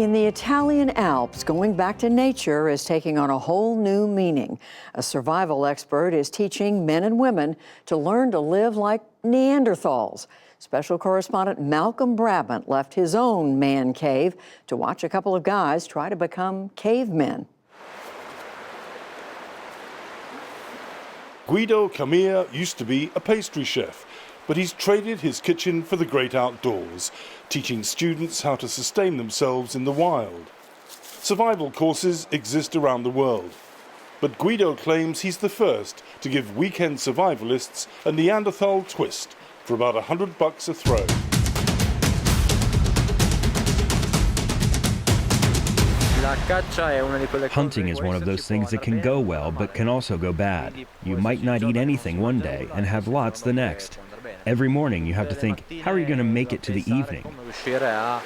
In the Italian Alps, going back to nature is taking on a whole new meaning. A survival expert is teaching men and women to learn to live like Neanderthals. Special correspondent Malcolm Brabant left his own man cave to watch a couple of guys try to become cavemen. Guido Camilla used to be a pastry chef, but he's traded his kitchen for the great outdoors, teaching students how to sustain themselves in the wild. Survival courses exist around the world, but Guido claims he's the first to give weekend survivalists a Neanderthal twist for about $100 a throw. Hunting is one of those things that can go well, but can also go bad. You might not eat anything one day and have lots the next. Every morning you have to think, how are you going to make it to the evening? The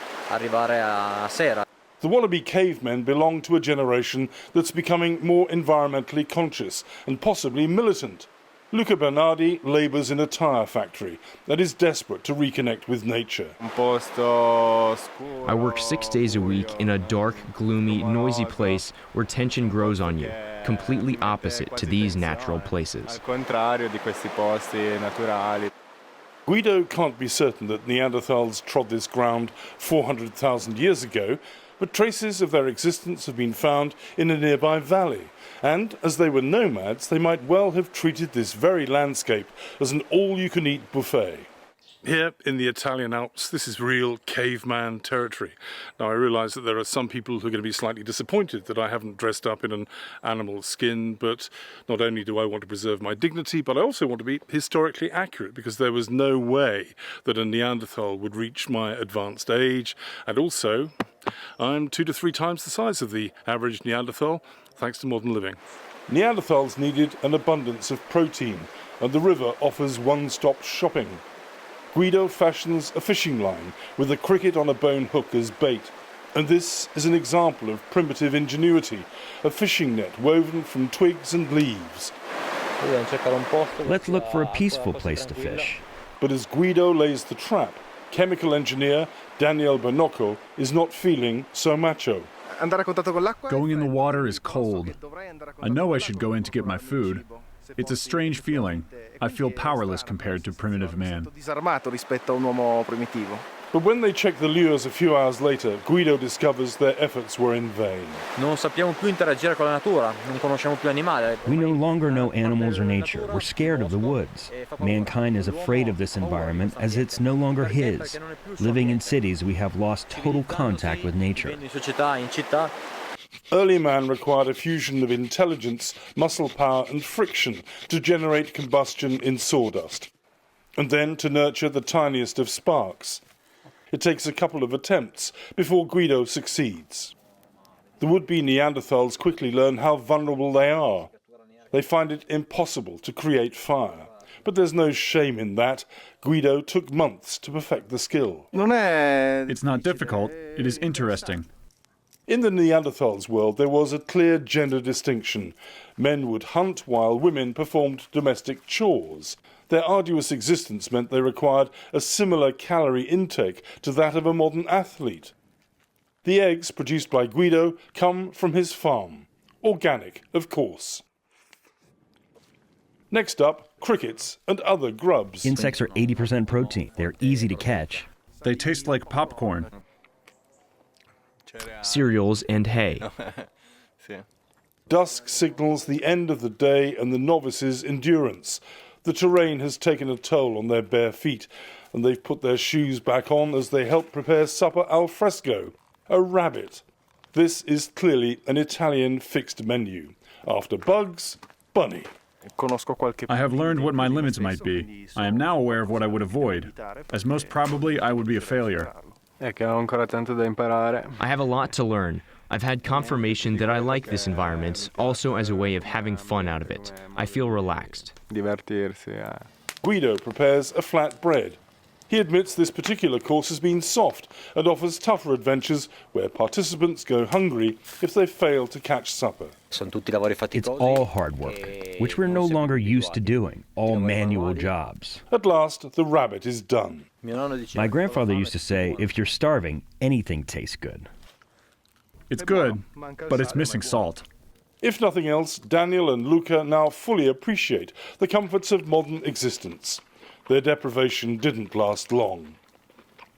wannabe cavemen belong to a generation that's becoming more environmentally conscious and possibly militant. Luca Bernardi labours in a tyre factory and is desperate to reconnect with nature. I work 6 days a week in a dark, gloomy, noisy place where tension grows on you, completely opposite to these natural places. Guido can't be certain that Neanderthals trod this ground 400,000 years ago, but traces of their existence have been found in a nearby valley. And as they were nomads, they might well have treated this very landscape as an all-you-can-eat buffet. Here in the Italian Alps, this is real caveman territory. Now, I realise that there are some people who are going to be slightly disappointed that I haven't dressed up in an animal skin, but not only do I want to preserve my dignity, but I also want to be historically accurate, because there was no way that a Neanderthal would reach my advanced age, and also I'm 2 to 3 times the size of the average Neanderthal, thanks to modern living. Neanderthals needed an abundance of protein, and the river offers one-stop shopping. Guido fashions a fishing line with a cricket on a bone hook as bait. And this is an example of primitive ingenuity, a fishing net woven from twigs and leaves. Let's look for a peaceful place to fish. But as Guido lays the trap, chemical engineer Daniele BERNOCCO is not feeling so macho. Going in the water is cold. I know I should go in to get my food. It's a strange feeling. I feel powerless compared to primitive man. But when they check the lures a few hours later, Guido discovers their efforts were in vain. We no longer know animals or nature. We're scared of the woods. Mankind is afraid of this environment as it's no longer his. Living in cities, we have lost total contact with nature. Early man required a fusion of intelligence, muscle power and friction to generate combustion in sawdust, and then to nurture the tiniest of sparks. It takes a couple of attempts before Guido succeeds. The would-be Neanderthals quickly learn how vulnerable they are. They find it impossible to create fire. But there's no shame in that. Guido took months to perfect the skill. It's not difficult. It is interesting. In the Neanderthals' world, there was a clear gender distinction. Men would hunt while women performed domestic chores. Their arduous existence meant they required a similar calorie intake to that of a modern athlete. The eggs produced by Guido come from his farm. Organic, of course. Next up, crickets and other grubs. Insects are 80% protein. They're easy to catch. They taste like popcorn. Cereals and hay. Dusk signals the end of the day and the novices' endurance. The terrain has taken a toll on their bare feet, and they've put their shoes back on as they help prepare supper al fresco, a rabbit. This is clearly an Italian fixed menu. After bugs, bunny. I have learned what my limits might be. I am now aware of what I would avoid, as most probably I would be a failure. I have a lot to learn. I've had confirmation that I like this environment, also as a way of having fun out of it. I feel relaxed. Guido prepares a flat bread. He admits this particular course has been soft and offers tougher adventures where participants go hungry if they fail to catch supper. It's all hard work, which we're no longer used to doing, all manual jobs. At last, the rabbit is done. My grandfather used to say, if you're starving, anything tastes good. It's good, but it's missing salt. If nothing else, Daniel and Luca now fully appreciate the comforts of modern existence. Their deprivation didn't last long.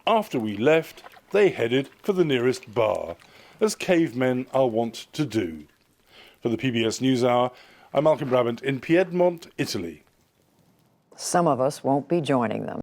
After we left, they headed for the nearest bar, as cavemen are wont to do. For the PBS NewsHour, I'm Malcolm Brabant in Piedmont, Italy. Some of us won't be joining them.